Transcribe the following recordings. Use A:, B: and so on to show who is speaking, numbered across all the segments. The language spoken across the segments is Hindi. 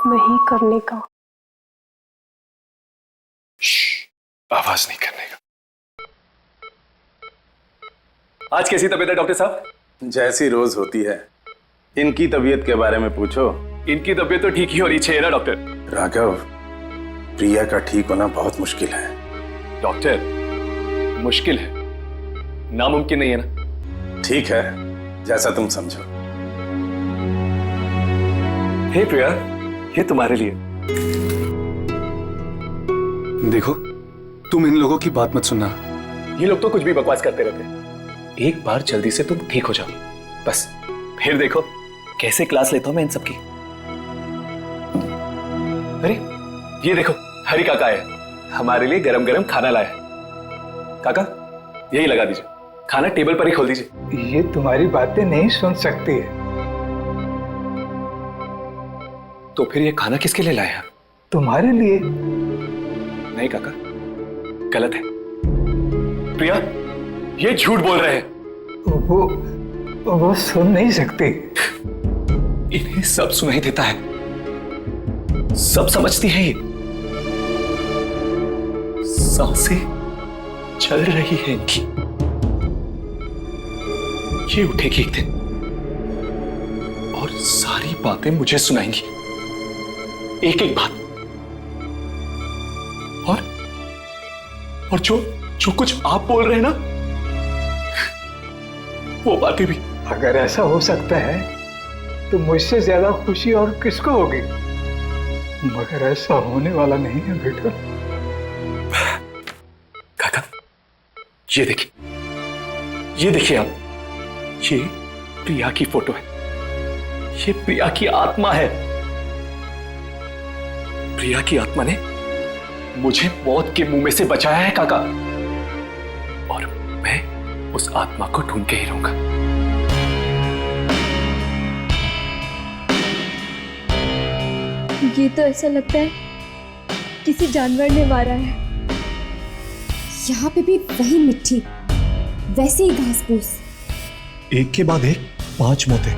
A: नहीं करने का।
B: आवाज नहीं करने का। आज कैसी तबीयत है डॉक्टर साहब?
C: जैसी रोज होती है। इनकी तबीयत के बारे में पूछो।
B: इनकी तबीयत तो ठीक ही होनी चाहिए ना डॉक्टर।
C: राघव, प्रिया का ठीक होना बहुत मुश्किल है।
B: डॉक्टर, मुश्किल है, नामुमकिन नहीं है ना?
C: ठीक है, जैसा तुम समझो।
B: हे प्रिया, ये तुम्हारे लिए।
D: देखो, तुम इन लोगों की बात मत सुनना।
B: ये लोग तो कुछ भी बकवास करते रहते हैं। एक बार जल्दी से तुम ठीक हो जाओ बस, फिर देखो कैसे क्लास लेता हूं मैं इन सबकी। अरे ये देखो, हरी काका है, हमारे लिए गरम गरम खाना लाया है। काका यही लगा दीजिए, खाना टेबल पर ही खोल दीजिए।
E: ये तुम्हारी बातें नहीं सुन सकती है।
B: तो फिर ये खाना किसके लिए लाया?
E: तुम्हारे लिए।
B: नहीं काका, गलत है। प्रिया, ये झूठ बोल रहे हैं।
E: वो सुन नहीं सकती।
B: इन्हें सब सुनाई देता है, सब समझती है। ये सांसें चल रही है इनकी। ये उठेगी एक दिन और सारी बातें मुझे सुनाएंगी, एक एक बात। और जो कुछ आप बोल रहे हैं ना, वो बातें भी।
E: अगर ऐसा हो सकता है तो मुझसे ज्यादा खुशी और किसको होगी? मगर ऐसा होने वाला नहीं है बेटा।
B: काका, ये देखिए आप, ये प्रिया की फोटो है। ये प्रिया की आत्मा है। प्रिया की आत्मा ने मुझे मौत के मुंह में से बचाया है काका, और मैं उस आत्मा को ढूंढ के ही रहूंगा।
F: ये तो ऐसा लगता है किसी जानवर ने मारा है।
G: यहाँ पे भी वही मिट्टी, वैसे ही घास फूस।
H: एक के बाद एक 5 मौतें,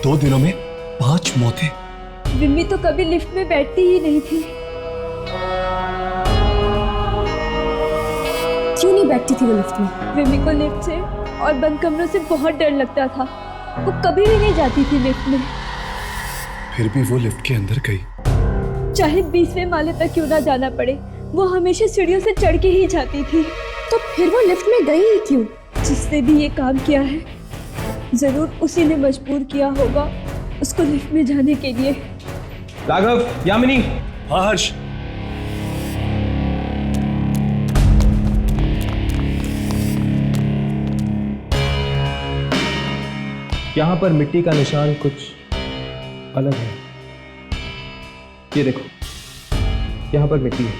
H: 2 दिनों में 5 मौतें।
F: विम्मी तो कभी लिफ्ट में बैठती ही नहीं थी।
G: क्यों नहीं बैठती थी वो लिफ्ट में?
F: विम्मी को लिफ्ट से और बंद कमरों से बहुत डर लगता था। वो कभी भी नहीं जाती थी लिफ्ट में।
H: फिर भी वो लिफ्ट के अंदर गई।
F: चाहे 20वें माले तक क्यों ना जाना पड़े, वो हमेशा सीढ़ियों से चढ़ के ही जाती थी।
G: तो फिर वो लिफ्ट में गई ही क्यों?
F: जिसने भी ये काम किया है, जरूर उसी ने मजबूर किया होगा उसको लिफ्ट में जाने के लिए।
I: राघव, यामिनी।
H: हाँ हर्ष।
I: यहाँ पर मिट्टी का निशान कुछ अलग है। ये देखो, यहाँ पर मिट्टी है,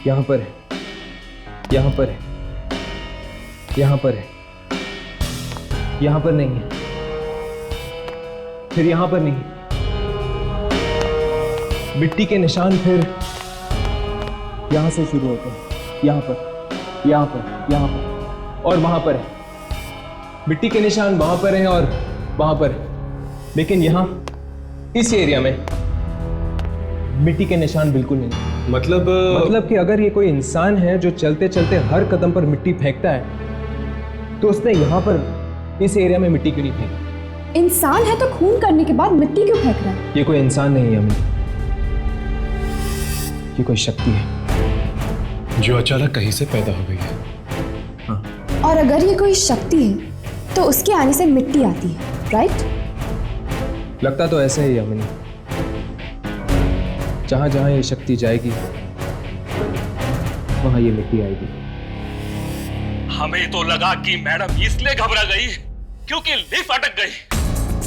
I: यहाँ पर है, यहाँ पर है, यहाँ पर है, यहाँ पर नहीं है, फिर यहाँ पर नहीं है। मिट्टी के निशान फिर यहाँ से शुरू होते हैं, यहाँ पर, यहाँ पर, यहाँ पर और वहाँ पर है। मिट्टी के निशान वहाँ पर हैं और वहाँ पर है। लेकिन यहाँ इस एरिया में मिट्टी के निशान बिल्कुल नहीं। मतलब कि अगर ये कोई इंसान है जो चलते चलते हर कदम पर मिट्टी फेंकता है, तो उसने यहाँ पर इस एरिया में मिट्टी क्यों नहीं फेंकी?
G: इंसान है तो खून करने के बाद मिट्टी क्यों फेंक रहा है?
I: ये कोई इंसान नहीं है अम्मी, ये कोई शक्ति है
H: जो अचानक कहीं से पैदा हो गई है।
I: हाँ।
G: और अगर ये कोई शक्ति है तो उसके आने से मिट्टी आती है, राइट?
I: लगता तो ऐसा ही अम्मी। जहां जहां ये शक्ति जाएगी वहां ये मिट्टी आएगी।
J: हमें तो लगा कि मैडम इसलिए घबरा गई क्योंकि लिफ्ट अटक गई,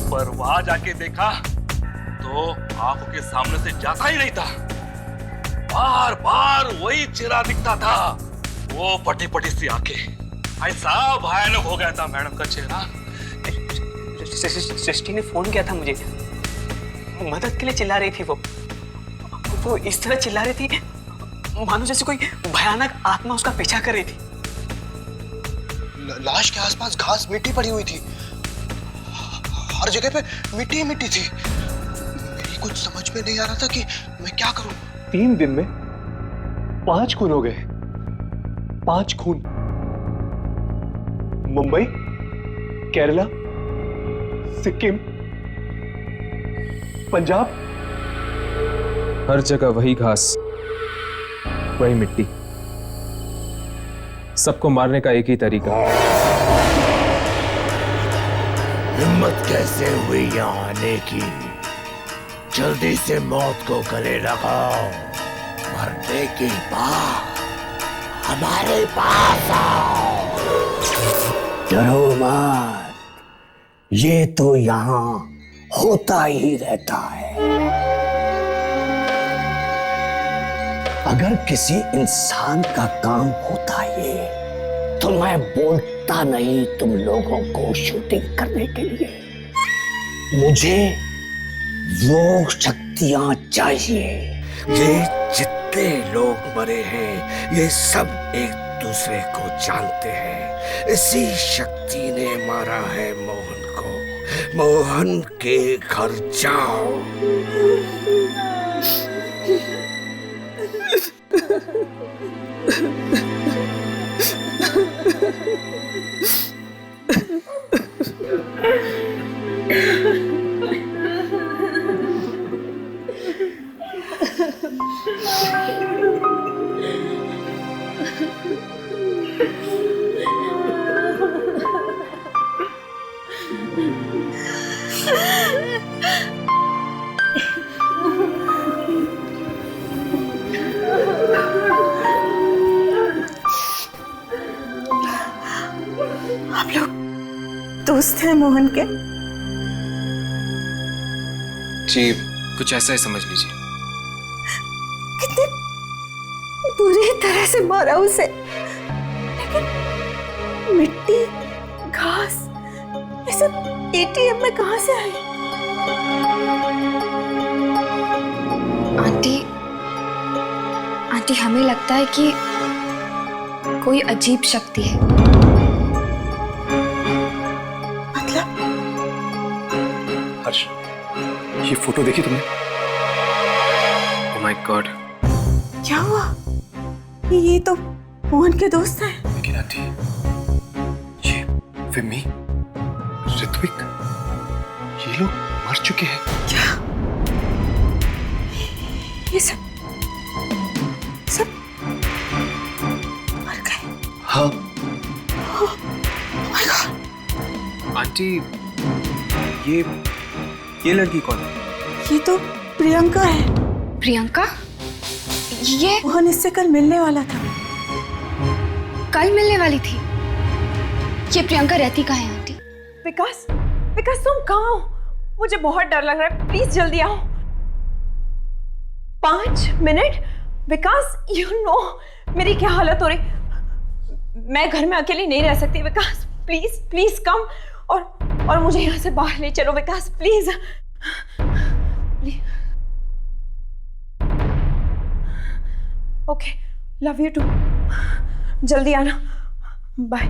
J: पर वहां जाके देखा तो आंखों के सामने से जाता ही नहीं था। बार बार वही चेहरा दिखता था, वो पटी पटी सी आंखें। ऐसा भयानक हो गया था मैडम का चेहरा।
K: सृष्टि ने फोन किया था मुझे, मदद के लिए चिल्ला रही थी। वो इस तरह चिल्ला रही थी मानो जैसे कोई भयानक आत्मा उसका पीछा कर रही थी।
L: लाश के आसपास घास मिट्टी पड़ी हुई थी, हर जगह पे मिट्टी ही मिट्टी थी। मेरी
H: कुछ समझ में नहीं आ रहा था कि मैं क्या करूं।
B: 3 दिन में 5 खून हो गए। 5 खून। मुंबई, केरला, सिक्किम, पंजाब,
I: हर जगह वही घास, वही मिट्टी। सबको मारने का एक ही तरीका।
A: हिम्मत कैसे हुई यहाँ आने की? जल्दी से मौत को गले लगाओ। मरने के बाद हमारे पास आओ। डरो मत, ये तो यहाँ होता ही रहता है। अगर किसी इंसान का काम होता ये तो मैं बोलता नहीं तुम लोगों को शूटिंग करने के लिए। मुझे वो शक्तियां चाहिए। ये जितने लोग मरे हैं ये सब एक दूसरे को जानते हैं। इसी शक्ति ने मारा है मोहन को। मोहन के घर जाओ।
F: आप लोग दोस्त हैं मोहन के?
I: जी, कुछ ऐसा ही समझ लीजिए।
F: कितने बुरी तरह से मारा उसे, लेकिन मिट्टी, घास, ये सब एटीएम में कहां से आई?
G: आंटी हमें लगता है कि कोई अजीब शक्ति है।
F: मतलब?
B: हर्ष, ये फोटो देखी तुमने?
I: Oh my God.
F: क्या हुआ? ये तो मोहन के दोस्त हैं।
B: लेकिन आंटी, ये विम्मी, ऋत्विक, ये लोग मर चुके हैं।
F: क्या? ये सब मर गए?
B: हाँ।
F: Oh my God!
I: आंटी, ये लड़की कौन है?
F: ये तो प्रियंका है।
G: प्रियंका? ये
F: मोहन इससे कल मिलने वाला था।
G: कल मिलने वाली थी? ये प्रियंका रहती कहाँ है आंटी?
F: विकास, विकास तुम कहाँ हो? मुझे बहुत डर लग रहा है, प्लीज जल्दी आओ। 5 मिनट? विकास, यू नो मेरी क्या हालत हो रही। मैं घर में अकेली नहीं रह सकती। विकास प्लीज प्लीज कम, और मुझे यहाँ से बाहर ले चलो Vikas, please. Okay, love you too. जल्दी आना, बाय।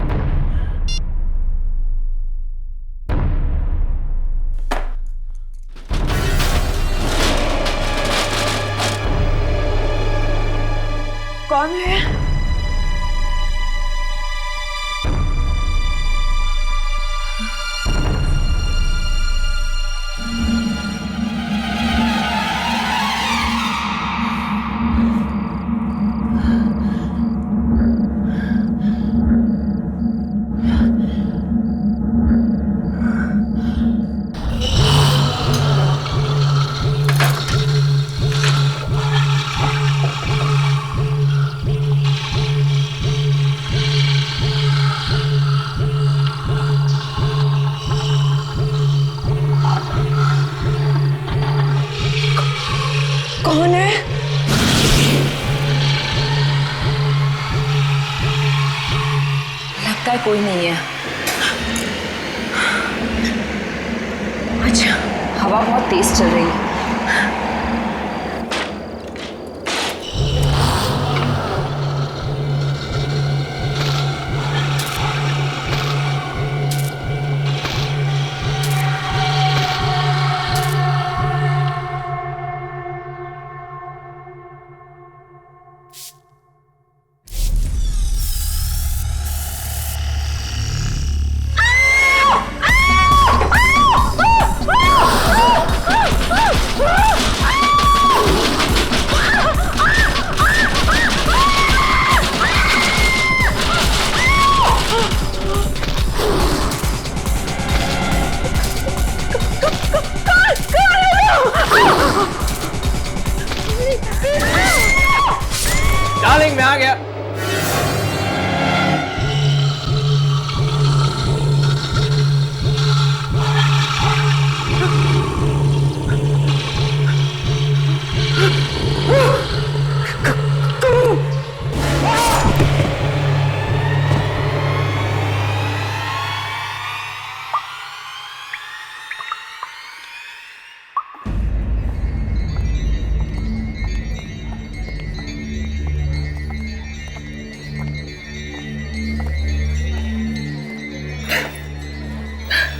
F: कौन है? कौन है? लगता है कोई नहीं है। अच्छा, हवा बहुत तेज चल रही है।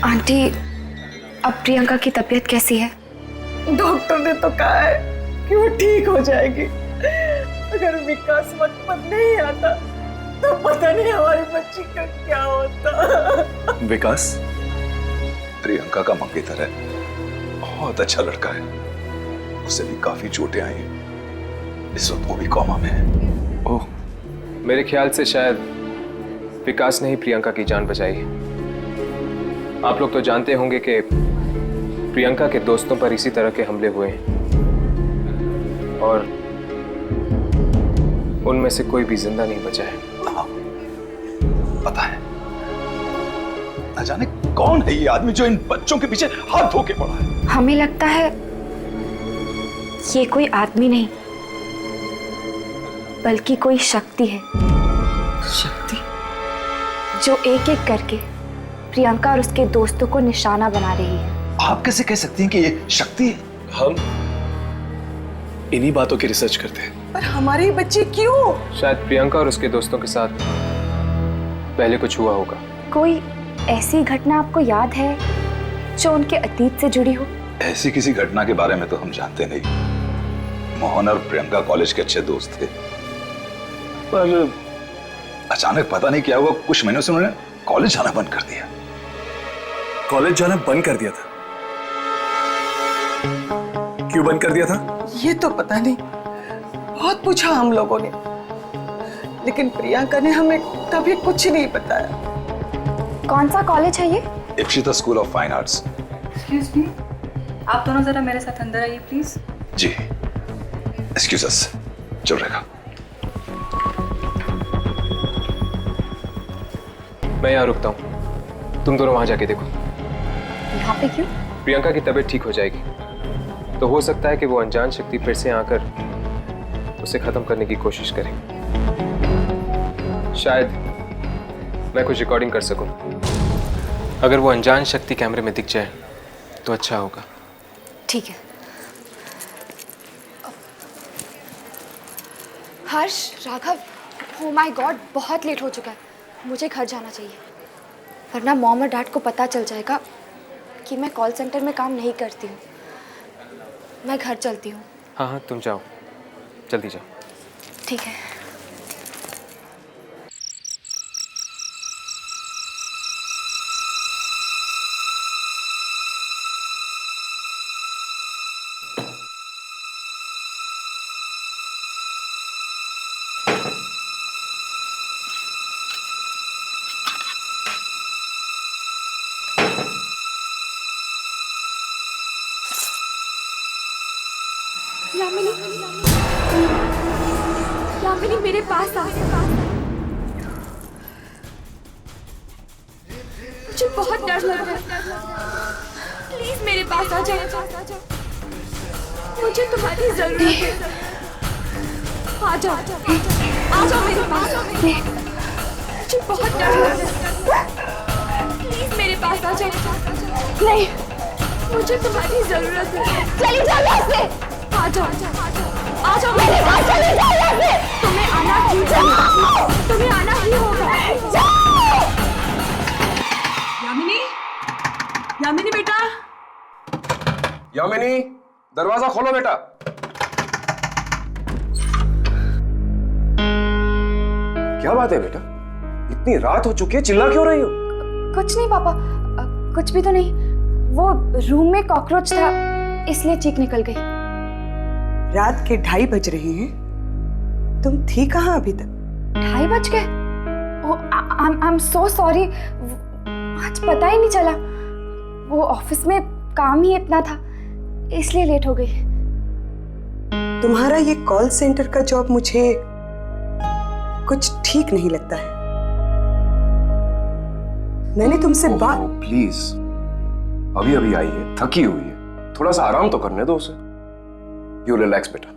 G: आंटी, अब प्रियंका की तबीयत कैसी है?
F: डॉक्टर ने तो कहा है कि वो ठीक हो जाएगी। अगर विकास वक्त पर नहीं आता तो पता नहीं हमारी बच्ची का क्या होता।
C: विकास प्रियंका का मंगेतर है, बहुत अच्छा लड़का है, उसे भी काफी चोटें आई हैं, इस वक्त वो भी कोमा में है।
I: ओह, मेरे ख्याल से शायद विकास ने ही प्रियंका की जान बचाई है। आप लोग तो जानते होंगे कि प्रियंका के दोस्तों पर इसी तरह के हमले हुए हैं और उनमें से कोई भी जिंदा नहीं बचा है।
C: हाँ, पता है। न जाने कौन है ये आदमी जो इन बच्चों के पीछे हाथ धो के पड़ा है।
G: हमें लगता है ये कोई आदमी नहीं बल्कि कोई शक्ति है।
F: शक्ति?
G: जो एक एक करके प्रियंका और उसके दोस्तों को निशाना बना रही है।
C: आप कैसे कह सकती हैं कि ये शक्ति है?
H: हम इन्हीं बातों की रिसर्च करते हैं।
F: पर हमारे बच्चे क्यों?
I: शायद प्रियंका और उसके दोस्तों के साथ पहले कुछ हुआ होगा।
G: कोई ऐसी घटना आपको याद है जो उनके अतीत से जुड़ी हो?
C: ऐसी किसी घटना के बारे में तो हम जानते नहीं। मोहन और प्रियंका कॉलेज के अच्छे दोस्त थे, पर अचानक पता नहीं क्या हुआ, कुछ महीनों से उन्होंने कॉलेज जाना बंद कर दिया।
H: कॉलेज जाना बंद कर दिया था? क्यों बंद कर दिया था?
F: ये तो पता नहीं, बहुत पूछा हम लोगों ने, लेकिन प्रियंका ने हमें कभी कुछ नहीं बताया।
G: कौन सा कॉलेज है ये?
C: Ipsita school of fine arts.
L: Excuse me, आप दोनों जरा मेरे साथ अंदर आइए प्लीज।
C: जी, एक्सक्यूज अस, चल रहेगा।
I: मैं यहाँ रुकता हूँ, तुम दोनों वहां जाके देखो।
G: यहाँ पे क्यों?
I: प्रियंका की तबीयत ठीक हो जाएगी तो हो सकता है कि वो अनजान शक्ति फिर से आकर उसे खत्म करने की कोशिश करे। शायद मैं कुछ रिकॉर्डिंग कर सकूं। अगर वो अनजान शक्ति कैमरे में दिख जाए तो अच्छा होगा।
G: ठीक है। हर्ष, राघव, ओ माय गॉड, बहुत लेट हो चुका है, मुझे घर जाना चाहिए, वरना मॉम और डैड को पता चल जाएगा कि मैं कॉल सेंटर में काम नहीं करती हूँ। मैं घर चलती हूँ।
I: हाँ हाँ, तुम जाओ, जल्दी जाओ।
G: ठीक है। यामिनी मेरे पास आ। मुझे बहुत डर लग रहा है, प्लीज मेरे पास आ जाओ, मुझे तुम्हारी जरूरत है। आ जाओ, आ जाओ मेरे पास, मुझे बहुत डर लग रहा है, प्लीज मेरे पास आ जाओ। नहीं, मुझे तुम्हारी जरूरत है। चली जाओ यहाँ से। आ जाओ, आ जाओ मेरे पास, चली जाओ यहाँ से। तुम्हें आना ही होगा, तुम्हें आना ही होगा।
F: यामिनी, यामिनी बेटा।
M: यामिनी, दरवाजा खोलो बेटा। क्या बात है बेटा, इतनी रात हो चुकी है, चिल्ला क्यों रही हो?
G: कुछ नहीं पापा, कुछ भी तो नहीं, वो रूम में कॉकरोच था इसलिए चीख निकल गई।
F: रात के 2:30 बज रहे हैं, तुम थी कहाँ अभी तक?
G: 2:30 बज गए? आई एम सो सॉरी, आज पता ही नहीं चला, वो ऑफिस में काम ही इतना था इसलिए लेट हो गई।
F: तुम्हारा ये कॉल सेंटर का जॉब मुझे कुछ ठीक नहीं लगता है। मैंने तुमसे बात।
M: प्लीज, अभी अभी आई है, थकी हुई है, थोड़ा सा आराम तो करने दो उसे। यू रिलैक्स बेटा।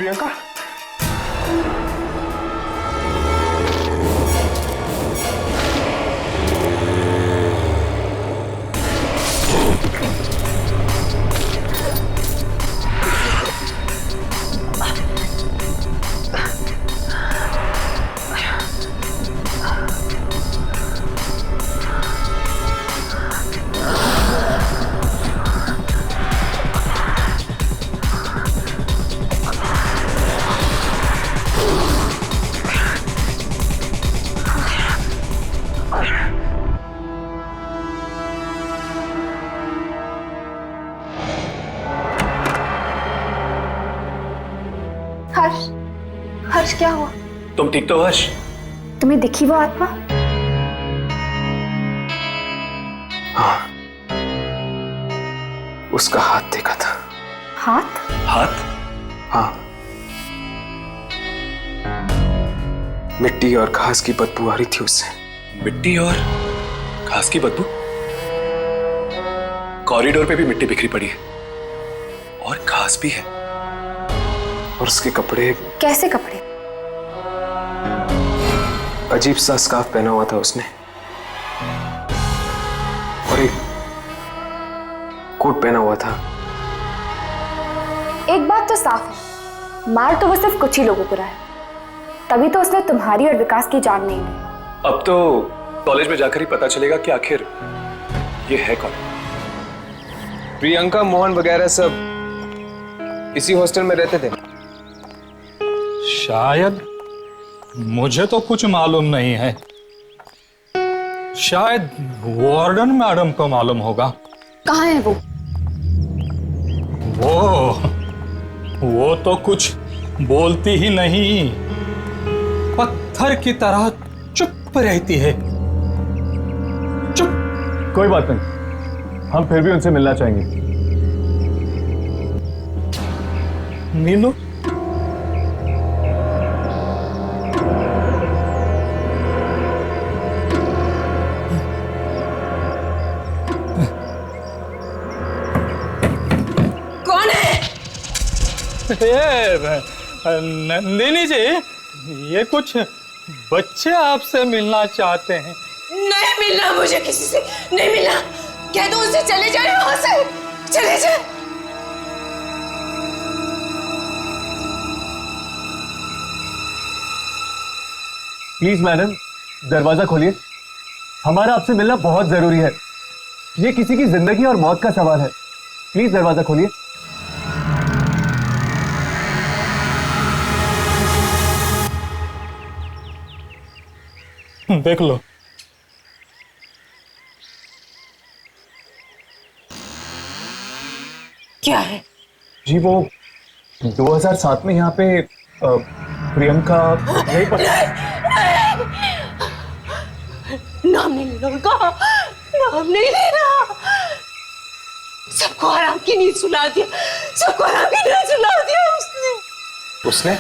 M: प्रियंका,
G: हर्ष, हर्ष क्या हुआ?
B: तुम ठीक तो हर्ष?
G: तुम्हें दिखी वो आत्मा?
M: हाँ, उसका हाथ देखा था।
G: हाथ?
B: हाथ?
M: हाँ, मिट्टी और घास की बदबू आ रही थी उससे।
B: मिट्टी और घास की बदबू? कॉरिडोर पे भी मिट्टी बिखरी पड़ी है और घास भी है।
M: और उसके कपड़े?
G: कैसे कपड़े?
M: अजीब सा स्कार्फ पहना हुआ था उसने और एक कोट पहना हुआ था।
G: एक बात तो साफ है, मार तो वो सिर्फ कुछ ही लोगों को रहा है, तभी तो उसने तुम्हारी और विकास की जान नहीं ली।
B: अब तो कॉलेज में जाकर ही पता चलेगा कि आखिर ये है कौन।
I: प्रियंका, मोहन वगैरह सब इसी हॉस्टल में रहते थे।
N: शायद, मुझे तो कुछ मालूम नहीं है। शायद वार्डन मैडम को मालूम होगा।
G: कहाँ है वो?
N: वो तो कुछ बोलती ही नहीं, पत्थर की तरह चुप रहती है। चुप।
I: कोई बात नहीं, हम फिर भी उनसे मिलना चाहेंगे।
N: नीलू,
F: कौन है?
N: नंदिनी जी, ये कुछ बच्चे आपसे मिलना चाहते हैं।
F: नहीं मिलना मुझे किसी से, नहीं मिलना। कह दो उनसे चले जाए वहां से, चले जाए।
I: प्लीज मैडम, दरवाजा खोलिए, हमारा आपसे मिलना बहुत जरूरी है। ये किसी की जिंदगी और मौत का सवाल है। प्लीज दरवाजा खोलिए।
N: देख लो।
F: क्या है?
I: जी वो 2007 में यहाँ पे प्रियंका नहीं
F: नाम नहीं लेना उनका, नाम नहीं लेना। सबको आराम की नींद सुला दिया, सबको आराम की नींद सुला दिया उसने।
I: उसने?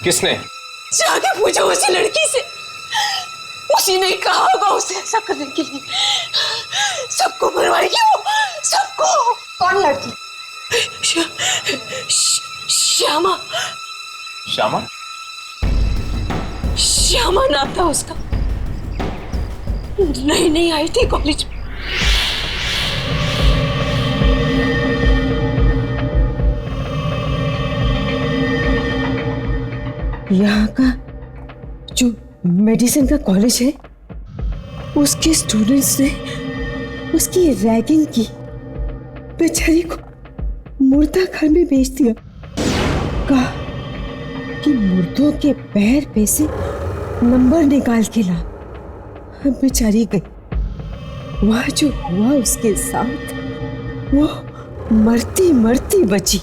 I: किसने?
F: जाके पूछो उसी लड़की से, उसी ने कहा होगा उसे ऐसा करने के लिए। सबको मरवाएगी वो, सबको।
G: कौन लड़की?
F: श्यामा।
I: श्यामा?
F: श्यामा नाम था उसका, नई नई आई थी कॉलेज में। यहाँ का जो मेडिसिन का कॉलेज है, उसके स्टूडेंट्स ने उसकी रैगिंग की, बेचारी को मुर्दा घर में भेज दिया। कहा कि मुर्दों के पैर पे से नंबर निकाल के ला। बेचारी गई, वह जो हुआ उसके साथ, वो मरती मरती बची।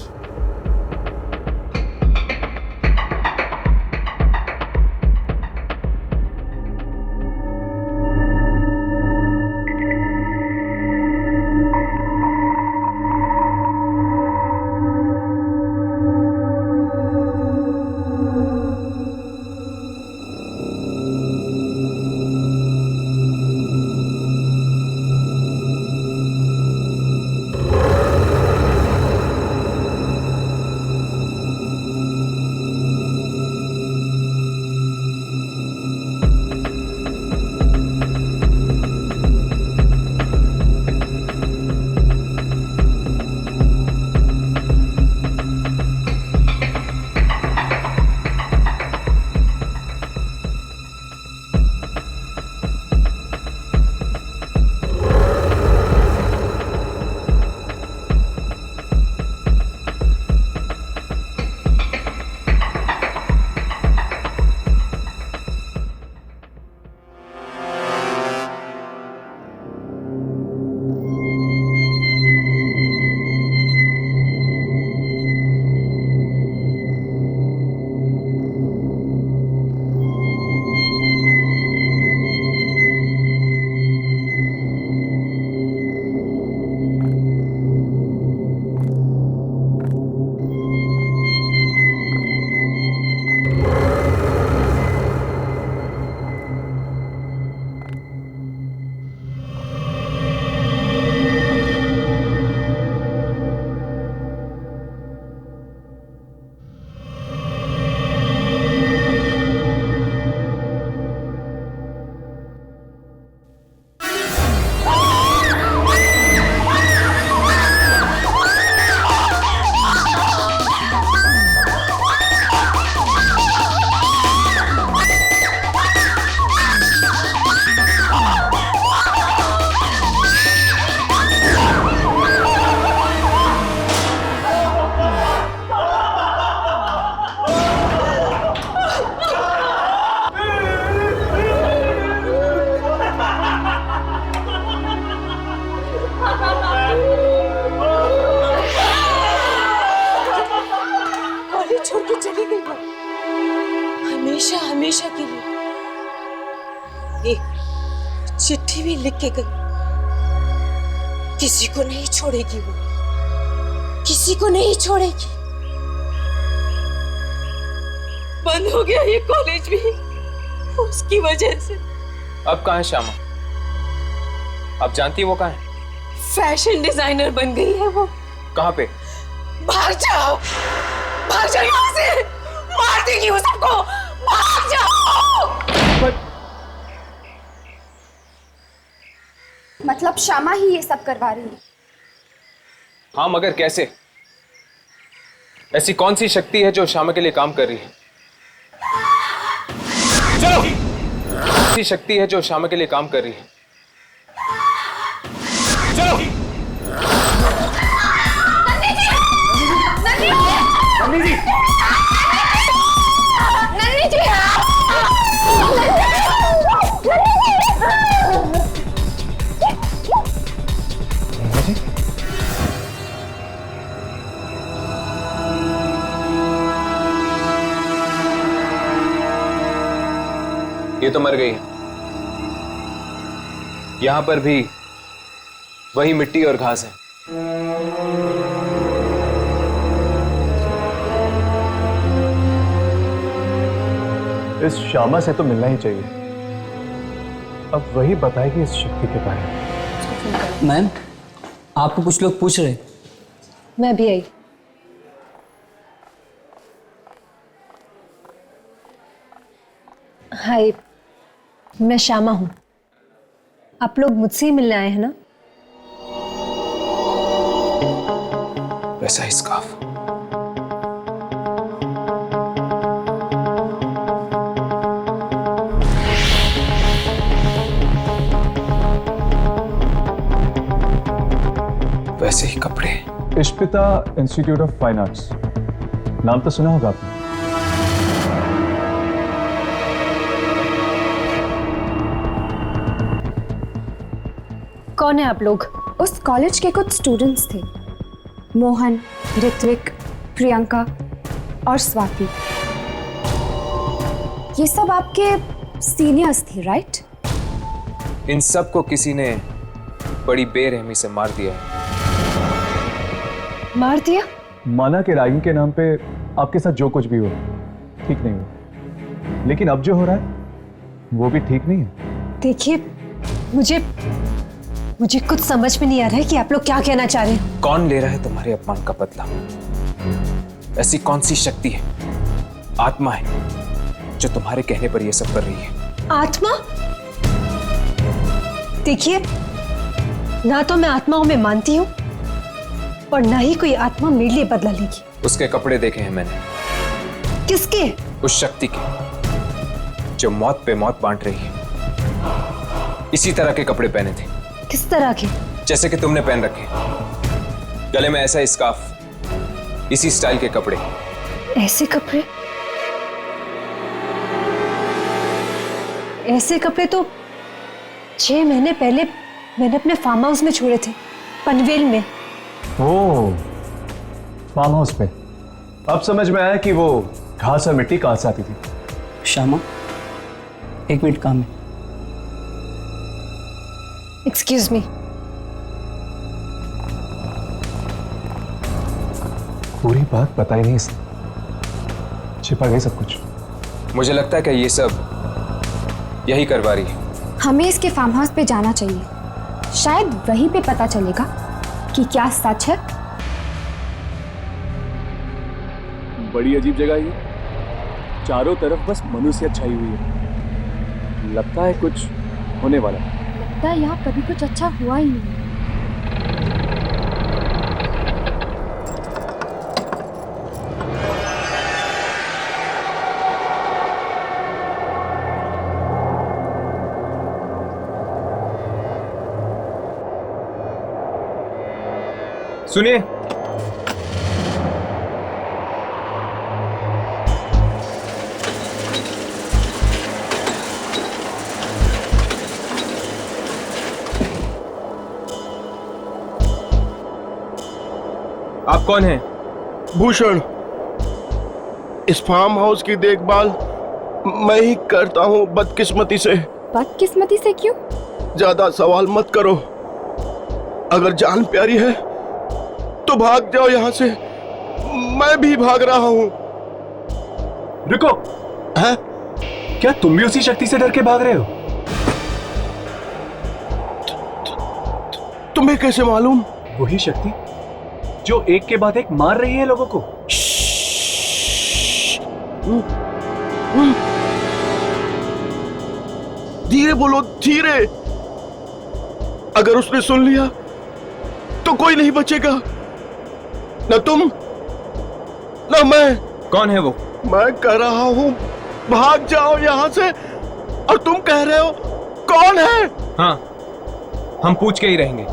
F: हमेशा के लिए। ये चिट्ठी भी लिख के गई, किसी को नहीं छोड़ेगी वो, किसी को नहीं छोड़ेगी। बंद हो गया ये कॉलेज भी उसकी वजह से।
I: अब कहाँ है श्यामा? आप जानती है वो कहाँ है?
F: फैशन डिजाइनर बन गई है वो।
I: कहाँ पे?
F: भाग जाओ, भाग जाओ यहाँ से, मार देगी वो सबको, भाग जाओ।
G: मतलब श्यामा ही ये सब करवा रही है?
I: हाँ, मगर कैसे? ऐसी कौन सी शक्ति है जो श्यामा के लिए काम कर रही है? चलो! ऐसी शक्ति है जो श्यामा के लिए काम कर रही है। चलो!
G: नंदी जी! नंदी जी!
I: ये तो मर गई है। यहां पर भी वही मिट्टी और घास है।
H: इस श्यामा से तो मिलना ही चाहिए। अब वही बताएगी इस शक्ति के बारे में।
O: मैम, आपको कुछ लोग पूछ रहे।
P: मैं भी आई। हाय, मैं श्यामा हूं। आप लोग मुझसे ही मिलने आए हैं ना?
I: वैसा ही स्कार्फ। वैसे ही कपड़े।
H: इश्पिता इंस्टीट्यूट ऑफ फाइन आर्ट्स, नाम तो सुना होगा आपने।
P: कौन है आप लोग?
G: उस कॉलेज के कुछ स्टूडेंट्स थे, मोहन, ऋत्विक, प्रियंका और स्वाति। ये सब आपके सीनियर्स थे, राइट?
I: इन सब को किसी ने बड़ी बेरहमी से मार दिया है।
P: मार दिया?
H: माना कि रैगिंग के नाम पे आपके साथ जो कुछ भी हो ठीक नहीं हो, लेकिन अब जो हो रहा है वो भी ठीक नहीं है।
P: देखिए, मुझे कुछ समझ में नहीं आ रहा है कि आप लोग क्या कहना चाह रहे हैं।
I: कौन ले रहा है तुम्हारे अपमान का बदला? ऐसी कौन सी शक्ति है, आत्मा है, जो तुम्हारे कहने पर यह सब कर रही है?
P: आत्मा? देखिए, ना तो मैं आत्माओं में मानती हूँ और ना ही कोई आत्मा मेरे लिए बदला लेगी।
I: उसके कपड़े देखे हैं मैंने।
P: किसके?
I: उस शक्ति के जो मौत पे मौत बांट रही है। इसी तरह के कपड़े पहने थे।
P: किस तरह के?
I: जैसे कि तुमने पहन रखे, गले में ऐसा स्कार्फ, इसी स्टाइल के कपड़े।
P: ऐसे कपड़े? ऐसे कपड़े तो 6 महीने पहले मैंने अपने फार्म हाउस में छोड़े थे, पनवेल में।
H: ओह, फार्म हाउस पे। अब समझ में आया कि वो घास और मिट्टी कहां से आती थी।
O: श्यामा, 1 मिनट काम है।
P: Excuse me.
H: पूरी बात बताई नहीं इसने, छिपा गई सब कुछ।
I: मुझे लगता है कि ये सब यही करवा रही है।
G: हमें इसके फार्म हाउस पे जाना चाहिए, शायद वहीं पे पता चलेगा कि क्या सच है।
H: बड़ी अजीब जगह ये, चारों तरफ बस मनुष्य छाई हुई है। लगता है कुछ होने वाला है।
G: लगता है यहाँ कभी कुछ अच्छा हुआ ही नहीं।
I: सुनिए, आप कौन हैं?
Q: भूषण, इस फार्म हाउस की देखभाल मैं ही करता हूँ बदकिस्मती से।
G: बदकिस्मती से क्यों?
Q: ज्यादा सवाल मत करो। अगर जान प्यारी है तो भाग जाओ यहाँ से। मैं भी भाग रहा हूँ।
H: रुको।
Q: है?
H: क्या तुम भी उसी शक्ति से डर के भाग रहे हो?
Q: तुम्हें कैसे मालूम?
H: वही शक्ति जो एक के बाद एक मार रही है लोगों को।
Q: धीरे बोलो, धीरे। अगर उसने सुन लिया तो कोई नहीं बचेगा, न तुम न मैं।
I: कौन है वो?
Q: मैं कह रहा हूं भाग जाओ यहां से, और तुम कह रहे हो कौन है?
I: हाँ, हम पूछ के ही रहेंगे।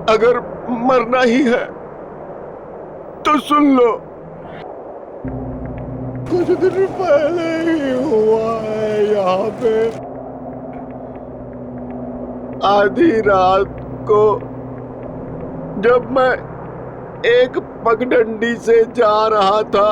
Q: अगर मरना ही है तो सुन लो। कुछ दिन पहले ही हुआ है यहाँ पे। आधी रात को जब मैं एक पगडंडी से जा रहा था,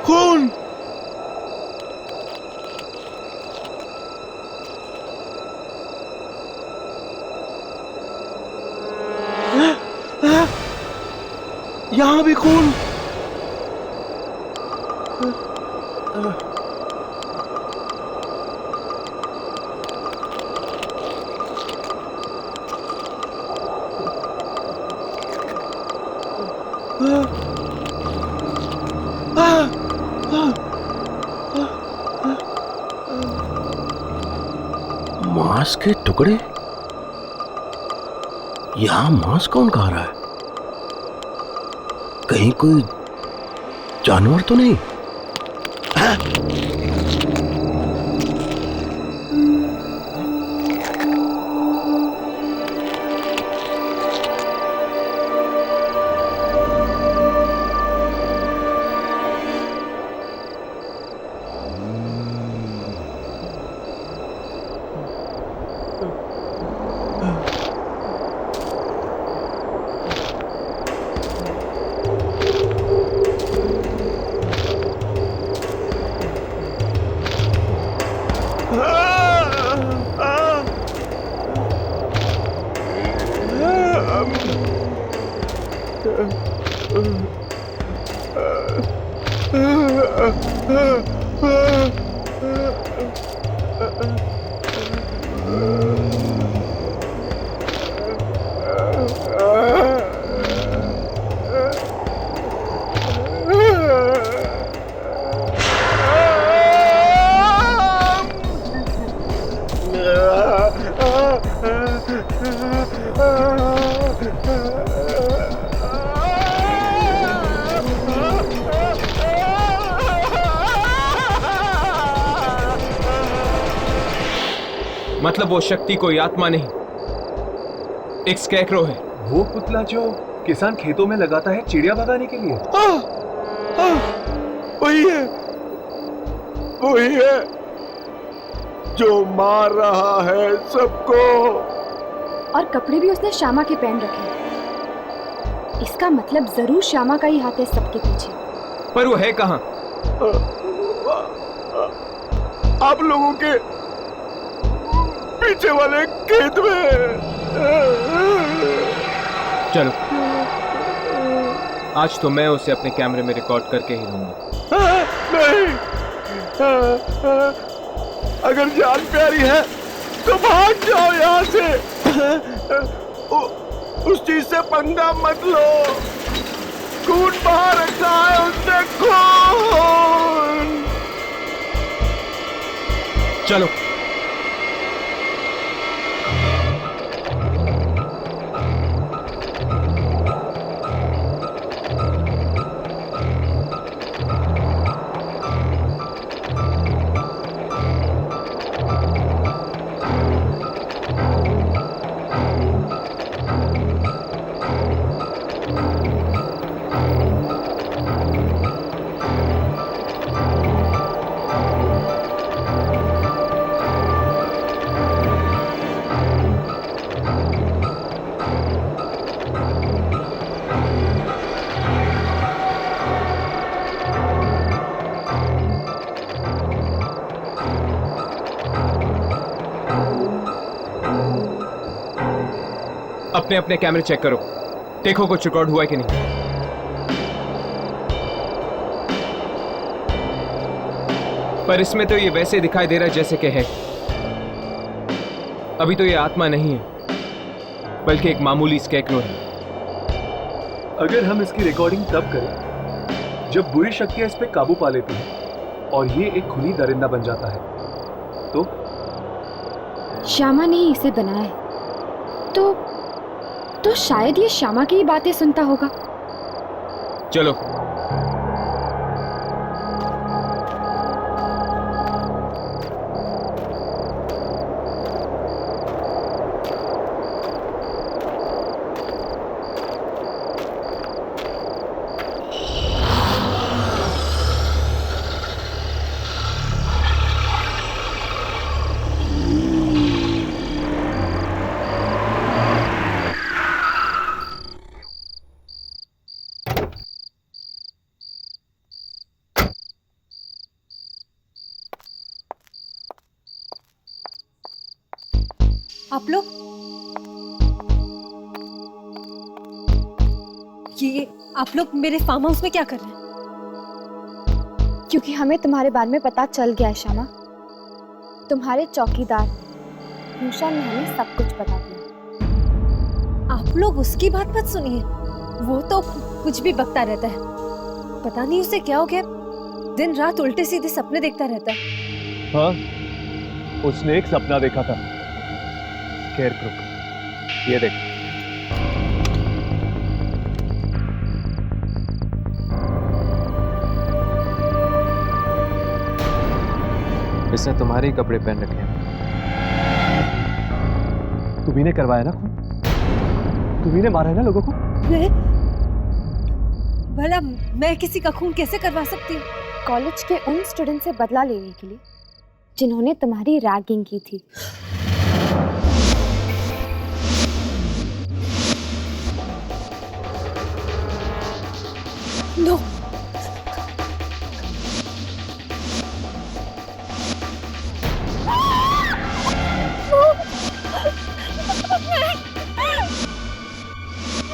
Q: खून। यहाँ भी खून। मांस के टुकड़े। यहां मांस कौन खा रहा है? कहीं कोई जानवर तो नहीं?
I: मतलब वो शक्ति कोई आत्मा नहीं, एक स्कैरक्रो है।
H: वो पुतला जो किसान खेतों में लगाता है चिड़िया भगाने के लिए।
Q: वही है, वही है जो मार रहा है सबको।
G: और कपड़े भी उसने श्यामा के पहन रखे हैं। इसका मतलब जरूर श्यामा का ही हाथ है सबके पीछे।
I: पर वो है कहाँ?
Q: आप लोगों के पीछे वाले खेत में।
I: चलो। आज तो मैं उसे अपने कैमरे में रिकॉर्ड करके ही रहूंगा।
Q: नहीं, अगर जान प्यारी है तो भाग जाओ यहाँ से। उस चीज से पंगा मत लो। खून बहा रखा है उसने, खून।
I: चलो। अपने अपने कैमरे चेक करो, देखो कुछ रिकॉर्ड हुआ है कि नहीं। पर इसमें तो ये वैसे दिखाई दे रहा है जैसे कि है। अभी तो ये आत्मा नहीं है, बल्कि एक मामूली स्कैरेक्रो है।
H: अगर हम इसकी रिकॉर्डिंग तब करें जब बुरी शक्तियां इस पे काबू पा लेती हैं और ये एक खुली दरिंदा बन जाता है, तो
G: श्यामा ने ही इसे बनाया है, तो शायद ये श्यामा की ही बातें सुनता होगा।
I: चलो।
P: आप लोग ये आप लोग मेरे फार्म हाउस में क्या कर रहे हैं?
G: क्योंकि हमें तुम्हारे बारे में पता चल गया है श्यामा। तुम्हारे चौकीदार मूषा ने हमें सब कुछ बता दिया।
P: आप लोग उसकी बात मत सुनिए, वो तो कुछ भी बकता रहता है। पता नहीं उसे क्या हो गया, दिन रात उल्टे सीधे सपने देखता रहता है।
H: हाँ, उसने एक सपना देखा था, स्केयरक्रो। ये देख।
I: इसने तुम्हारे ही कपड़े पहन रखे हैं।
H: तुम्ही ने करवाया ना खून? तुम्ही ने मारा है ना लोगों को?
P: भला मैं किसी का खून कैसे करवा सकती हूँ?
G: कॉलेज के उन स्टूडेंट से बदला लेने के लिए जिन्होंने तुम्हारी रैगिंग की थी।
P: नो।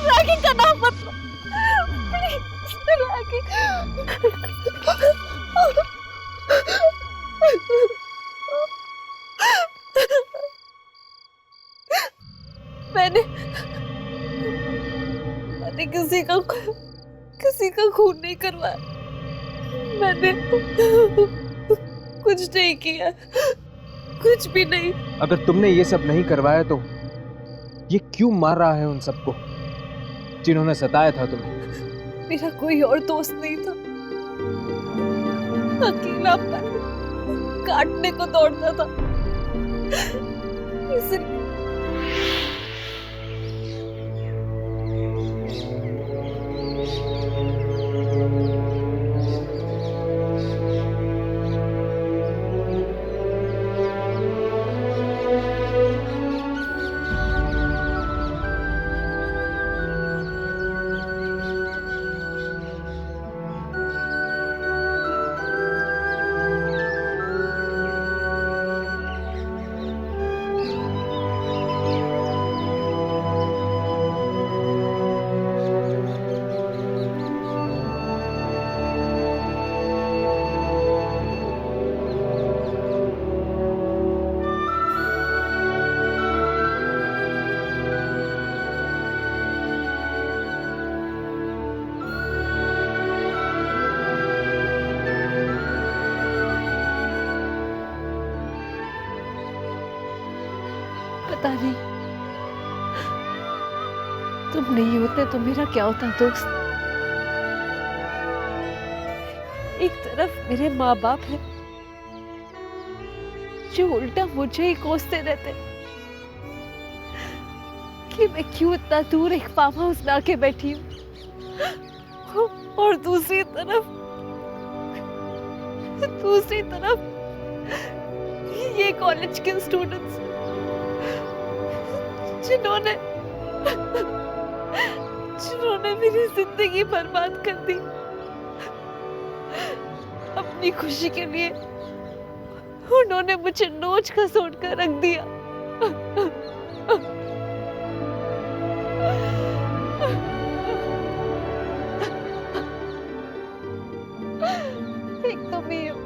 G: रैगिंग का नाम मत लो, प्लीज। रैगिंग। मैंने किसी का खून नहीं करवाया। मैंने कुछ नहीं किया, कुछ भी नहीं।
I: अगर तुमने ये सब नहीं करवाया तो ये क्यों मार रहा है उन सबको जिन्होंने सताया था तुम्हें?
P: मेरा कोई और दोस्त नहीं था, अकेला काटने को दौड़ता था। इसलिए पता नहीं तुम नहीं होते तो मेरा क्या होता दोस्त। एक तरफ मेरे माँ बाप है जो उल्टा मुझे ही कोसते रहते कि मैं क्यों इतना दूर एक फार्म हाउस में आके बैठी हूँ, और दूसरी तरफ ये कॉलेज के स्टूडेंट्स जिन्होंने मेरी जिंदगी बर्बाद कर दी अपनी खुशी के लिए। उन्होंने मुझे नोच खसोट कर रख दिया। एक तो मैं हूँ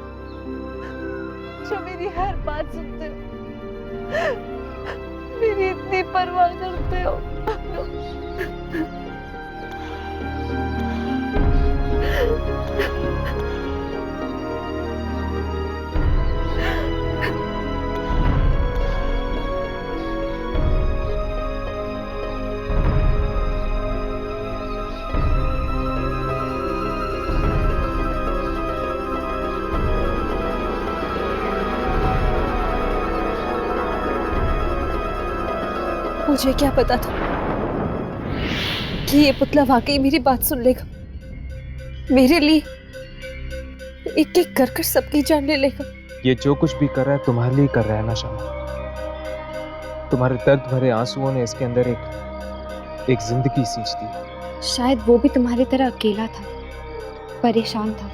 P: जो मेरी हर बात सुनते हो, मेरी इतनी परवाह करते हो। मुझे क्या पता था कि ये पुतला वाकई मेरी बात सुन लेगा, मेरे लिए एक एक कर सबकी जान ले लेगा।
I: ये जो कुछ भी कर रहा है तुम्हारे लिए कर रहा है ना शमा। तुम्हारे दर्द भरे आंसुओं ने इसके अंदर एक जिंदगी सींच दी।
R: शायद वो भी तुम्हारी तरह अकेला था, परेशान था,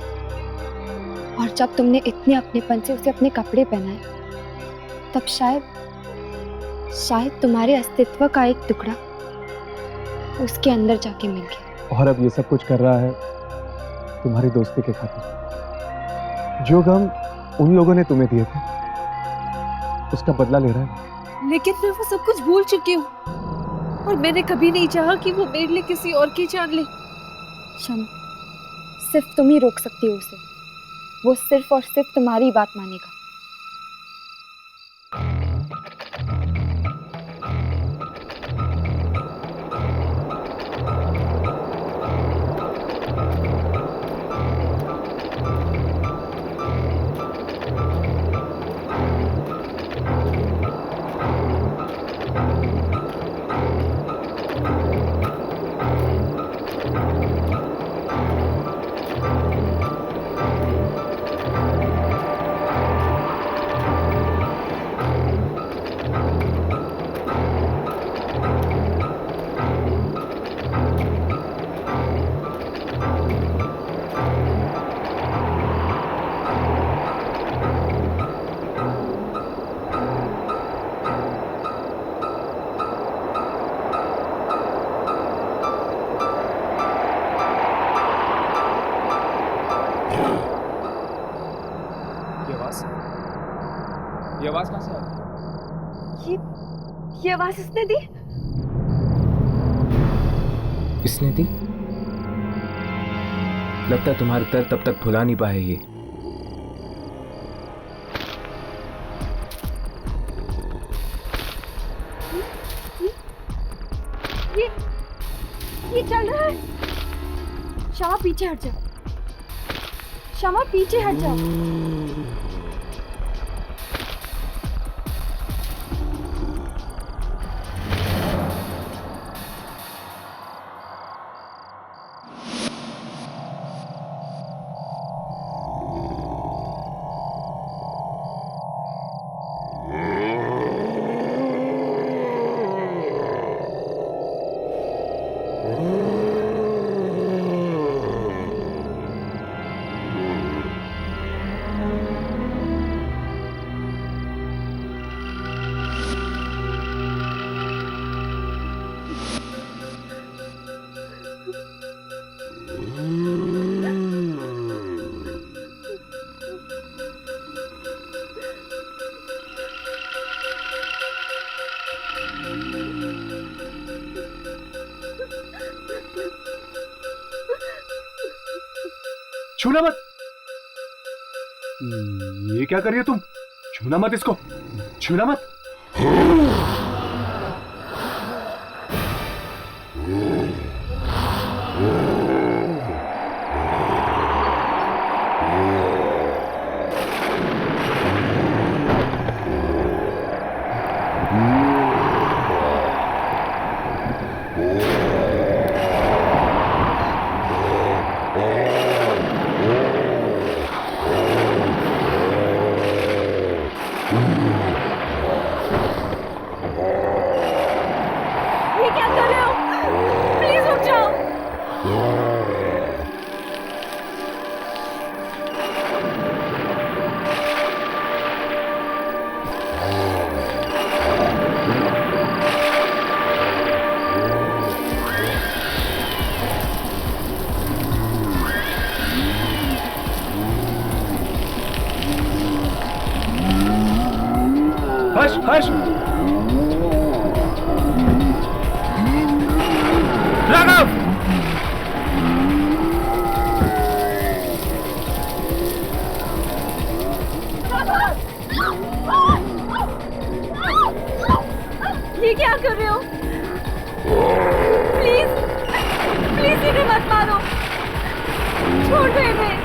R: और जब तुमने इतने अपनेपन से उसे अपने कपड़े पहनाए तब शायद तुम्हारे अस्तित्व का एक टुकड़ा उसके अंदर जाके मिल गया।
I: और अब ये सब कुछ कर रहा है तुम्हारी दोस्ती के खातिर। जो गम उन लोगों ने तुम्हें दिए थे उसका बदला ले रहा है।
P: लेकिन मैं वो सब कुछ भूल चुकी हूँ, और मैंने कभी नहीं चाहा कि वो मेरे लिए किसी और की जान ले।
R: शमा, सिर्फ तुम ही रोक सकती हो उसे। वो सिर्फ और सिर्फ तुम्हारी बात मानेगा।
I: ये आवाज कहाँ से आ रही है?
P: ये आवाज इसने दी?
I: इसने दी? लगता है तुम्हारे दर्द तब तक भुला नहीं पाए ये।
R: ये चल रहा है। शमा पीछे हट जा। शमा पीछे हट जा।
H: छूना मत। ये क्या कर रही हो तुम? छूना मत इसको, छूना मत।
P: ये क्या कर रहे हो? प्लीज प्लीज इन्हें मत मारो, छोड़ दो इन्हें।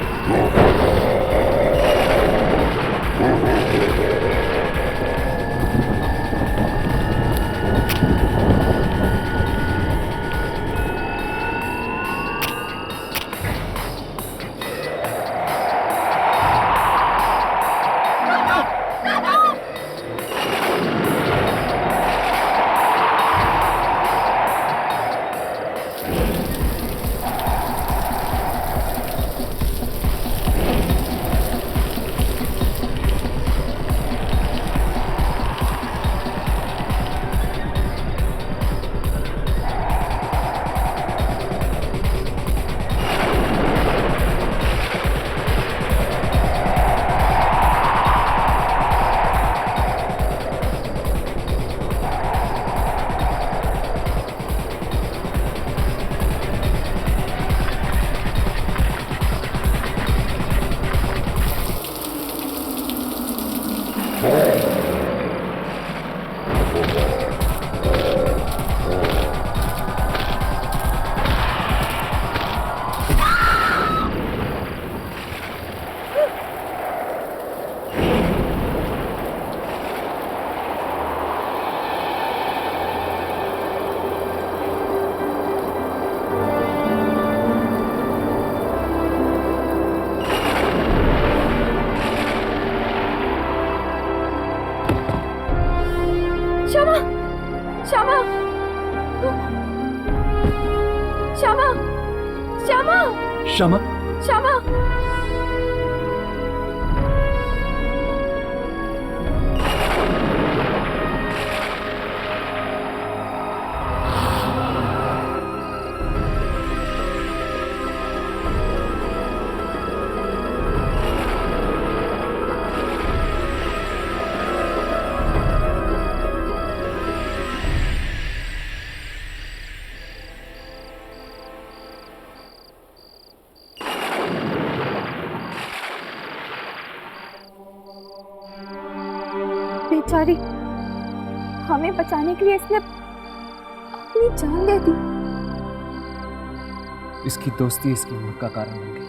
P: श्यामा, श्यामा, श्यामा, श्यामा,
H: श्यामा,
P: श्यामा। बेचारी, हमें बचाने के लिए इसने अपनी जान दे दी।
I: इसकी दोस्ती इसकी मौत का कारण बन गई।